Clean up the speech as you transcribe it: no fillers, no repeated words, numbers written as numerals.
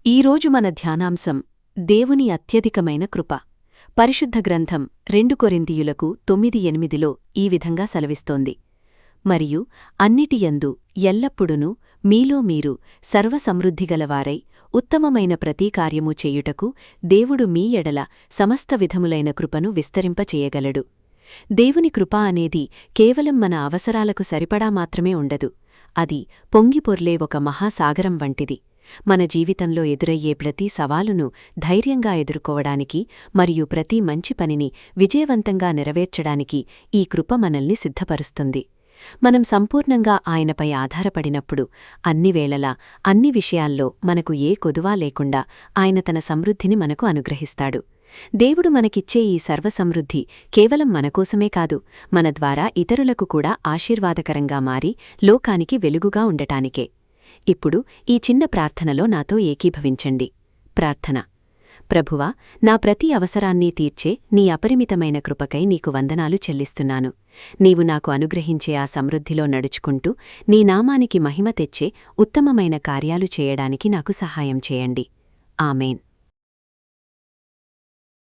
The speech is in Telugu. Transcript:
ఈరోజు మన ధ్యానాంశం దేవుని అత్యధికమైన కృప. పరిశుద్ధ గ్రంథం 2 కొరింథీయులకు 9:8లో ఈ విధంగా సెలవిస్తోంది. మరియు అన్నిటియందు ఎల్లప్పుడునూ మీలో మీరు సర్వసమృద్ధిగలవారై ఉత్తమమైన ప్రతి కార్యము చేయుటకు దేవుడు మీ ఎడల సమస్త విధములైన కృపను విస్తరింపచేయగలడు. దేవుని కృప అనేది కేవలం మన అవసరాలకు సరిపడా మాత్రమే ఉండదు. అది పొంగిపొర్లే ఒక మహాసాగరం వంటిది. మన జీవితంలో ఎదురయ్యే ప్రతి సవాలును ధైర్యంగా ఎదుర్కోవడానికి మరియు ప్రతి మంచి పనిని విజయవంతంగా నెరవేర్చడానికి ఈ కృప మనల్ని సిద్ధపరుస్తుంది. మనం సంపూర్ణంగా ఆయనపై ఆధారపడినప్పుడు అన్ని వేళలా అన్ని విషయాల్లో మనకు ఏ కొదువా లేకుండా ఆయన తన సమృద్ధిని మనకు అనుగ్రహిస్తాడు. దేవుడు మనకిచ్చే ఈ సర్వసమృద్ధి కేవలం మనకోసమే కాదు, మన ద్వారా ఇతరులకు కూడా ఆశీర్వాదకరంగా మారి లోకానికి వెలుగుగా ఉండటానికే. ఇప్పుడు ఈ చిన్న ప్రార్థనలో నాతో ఏకీభవించండి. ప్రార్థన. ప్రభువా, నా ప్రతి అవసరాన్ని తీర్చే నీ అపరిమితమైన కృపకై నీకు వందనాలు చెల్లిస్తున్నాను. నీవు నాకు అనుగ్రహించే ఆ సమృద్ధిలో నడుచుకుంటూ నీ నామానికి మహిమ తెచ్చే ఉత్తమమైన కార్యాలు చేయడానికి నాకు సహాయం చేయండి. ఆమేన్.